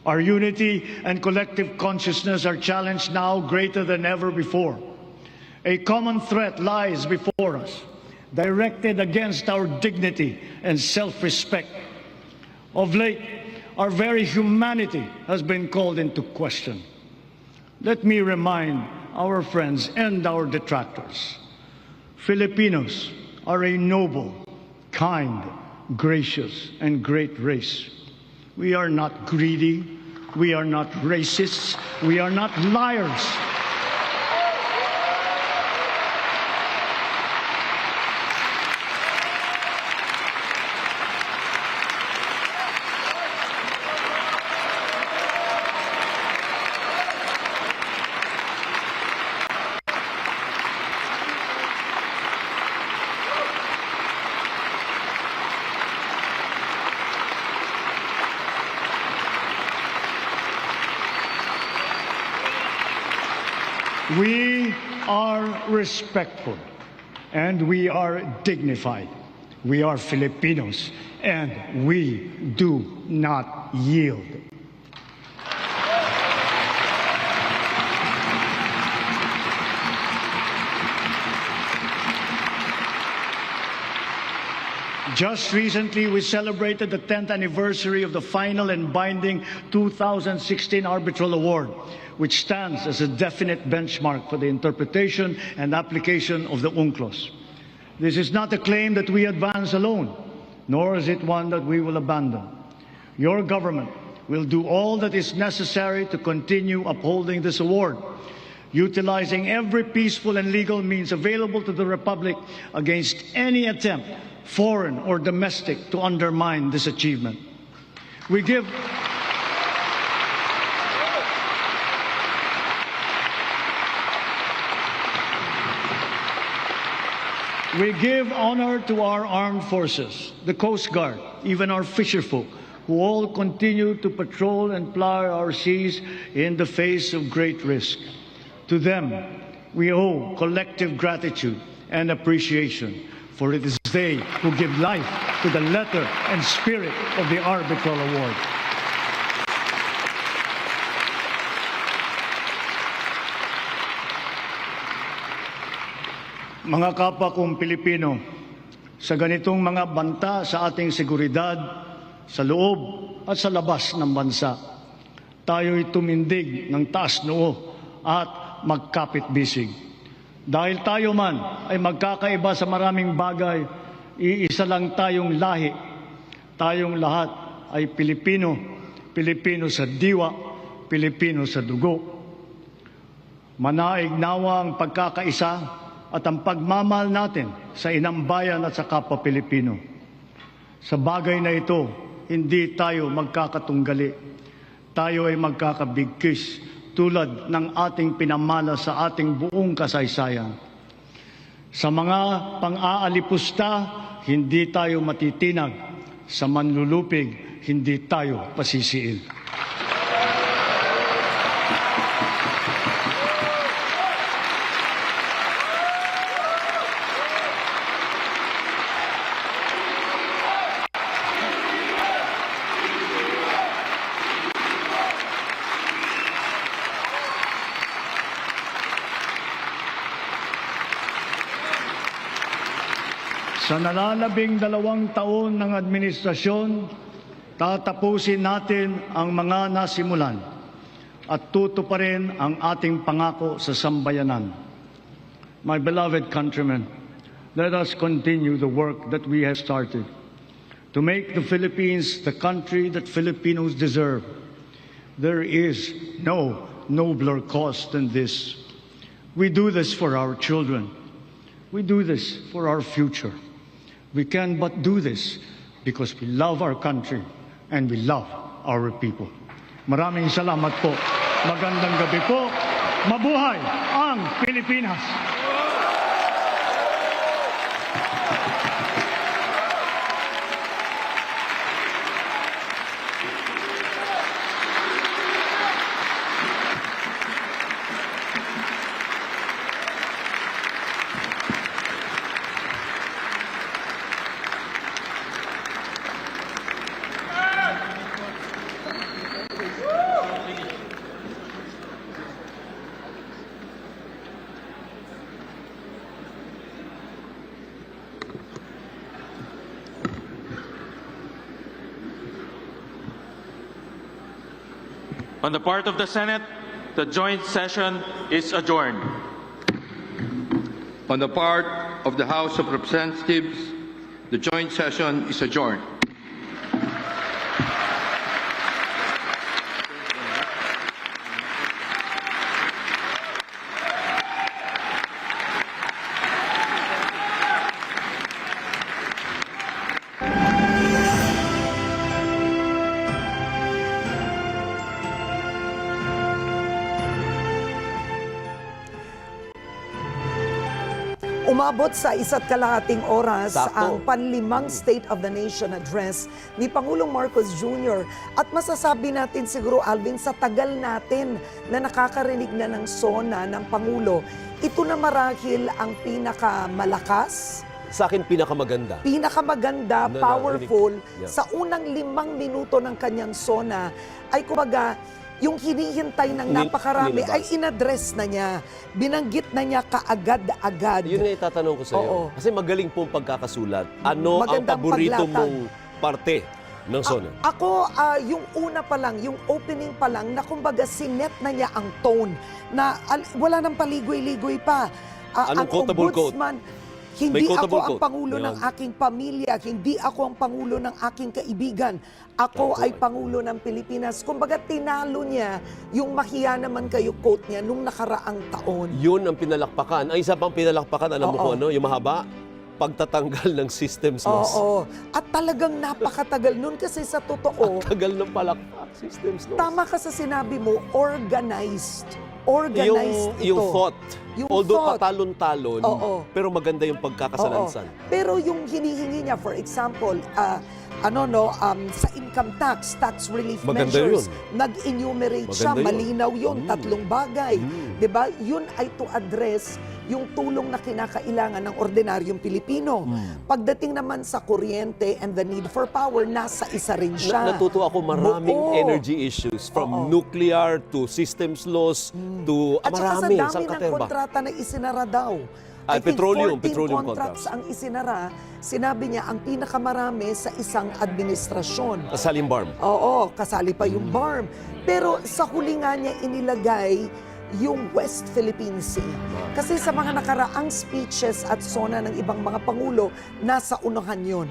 Our unity and collective consciousness are challenged now greater than ever before. A common threat lies before us, directed against our dignity and self-respect. Of late, our very humanity has been called into question. Let me remind our friends and our detractors, Filipinos are a noble, kind, gracious, and great race. We are not greedy, we are not racists, we are not liars. We are respectful and we are dignified. We are Filipinos and we do not yield. Just recently, we celebrated the 10th anniversary of the final and binding 2016 Arbitral Award, which stands as a definite benchmark for the interpretation and application of the UNCLOS. This is not a claim that we advance alone, nor is it one that we will abandon. Your government will do all that is necessary to continue upholding this award, utilizing every peaceful and legal means available to the Republic against any attempt, foreign or domestic, to undermine this achievement. We give honor to our armed forces, the Coast Guard, even our fisherfolk, who all continue to patrol and ply our seas in the face of great risk. To them, we owe collective gratitude and appreciation, for it is they who give life to the letter and spirit of the Arbitral Award. Mga kapwa kong Pilipino, sa ganitong mga banta sa ating seguridad, sa loob at sa labas ng bansa, tayo'y tumindig ng taas noo at magkapit-bisig. Dahil tayo man ay magkakaiba sa maraming bagay, iisa lang tayong lahi. Tayong lahat ay Pilipino, Pilipino sa diwa, Pilipino sa dugo. Manaig nawa ang pagkakaisa at ang pagmamahal natin sa inang bayan at sa kapwa Pilipino. Sa bagay na ito, hindi tayo magkakatunggali. Tayo ay magkakabigkis tulad ng ating pinamana sa ating buong kasaysayan. Sa mga pang-aalipusta, hindi tayo matitinag. Sa manlulupig, hindi tayo pasisiil. Sa nalalabing 2 taon ng administrasyon, tatapusin natin ang mga nasimulan at tutuparin ang ating pangako sa sambayanan. My beloved countrymen, let us continue the work that we have started to make the Philippines the country that Filipinos deserve. There is no nobler cause than this. We do this for our children. We do this for our future. We can but do this because we love our country and we love our people. Maraming salamat po. Magandang gabi po. Mabuhay ang Pilipinas! On the part of the Senate, the joint session is adjourned. On the part of the House of Representatives, the joint session is adjourned. Umabot sa 1.5 oras Sakto. ang panlimang State of the Nation address ni Pangulong Marcos Jr. At masasabi natin siguro, Alvin, sa tagal natin na nakakarinig na ng SONA ng Pangulo, ito na marahil ang pinakamalakas, Sa akin, pinakamaganda. pinakamaganda, Na powerful. narinig. Yeah. Sa unang 5 minuto ng kanyang SONA ay kumbaga, yung hinihintay ng napakarami nilabas. ay inaddress na niya. Binanggit na niya kaagad-agad. Yun nga itatanong ko sa iyo. Oo. Kasi magaling pong pagkakasulat. Ano ang Magandang paborito paglatag. mong parte ng SONA? Ako, yung una pa lang, yung opening pa lang, na kumbaga sinet na niya ang tone, na wala nang paligoy-ligoy pa. Anong Ang quotable quote? ombudsman, May hindi ako quotable ang quote. pangulo ng Yan. aking pamilya, hindi ako ang pangulo ng aking kaibigan. Ako ay pangulo ng Pilipinas. Kumbaga tinalo niya yung mahiya naman kayo quote niya nung nakaraang taon. Yun ang pinalakpakan. Ang isa pang pinalakpakan, alam mo Oo. kung ano? Yung mahaba? Pagtatanggal ng systems loss. Oo. At talagang napakatagal nun kasi sa totoo, Tagal ng palakpak. Systems loss. tama ka sa sinabi mo, organized. Organized ito. Yung thought. Yung Although thought. patalon-talon, Oo. pero maganda yung pagkakasalansan. Oo. Pero yung hinihingi niya, for example, sa income tax, tax relief Maganda measures, yun. nag-enumerate siya, Maganda yun. malinaw yun, 3 bagay. Mm. 'Di ba? Yun ay to address yung tulong na kinakailangan ng ordinaryong Pilipino. Mm. Pagdating naman sa kuryente and the need for power, nasa isa rin siya. Natuto ako maraming Oo. energy issues from Oo. nuclear to systems loss to At saka sa marami. dami Saan ng katerba? kontrata na isinara daw. Ah, I think petroleum 14 contracts. ang isinara. Sinabi niya ang pinakamarami sa isang administrasyon. Salim Barm. Oo, kasali pa yung BARM. Pero sa huli nga niya inilagay yung West Philippine Sea. Kasi sa mga nakaraang speeches at SONA ng ibang mga pangulo, nasa unahan yun.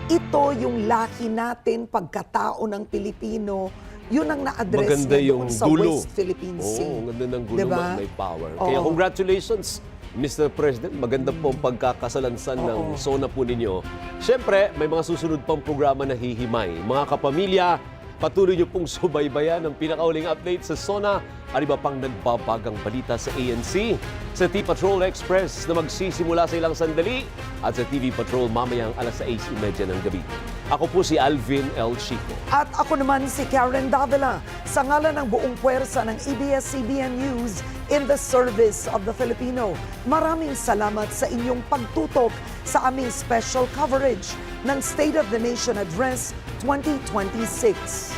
Ito yung lahi natin, pagkatao ng Pilipino, yun ang na-address Maganda niya yung doon sa dulo. West Philippine Sea. Oo, ganda ng gulo, Diba? may power. Oo. Kaya congratulations, Mr. President. Maganda po ang pagkakasalansan ng SONA po ninyo. Siyempre, may mga susunod pang programa na hihimay. Mga kapamilya, patuloy niyo pong subaybayan ang pinakauling update sa SONA at iba pang nagbabagang balita sa ANC, sa T-Patrol Express na magsisimula sa ilang sandali at sa TV Patrol mamayang alas 6:30 ng gabi. Ako po si Alvin L. Chico. At ako naman si Karen Davila sa ngalan ng buong puwersa ng ABS-CBN News in the service of the Filipino. Maraming salamat sa inyong pagtutok sa aming special coverage ng State of the Nation Address 2026.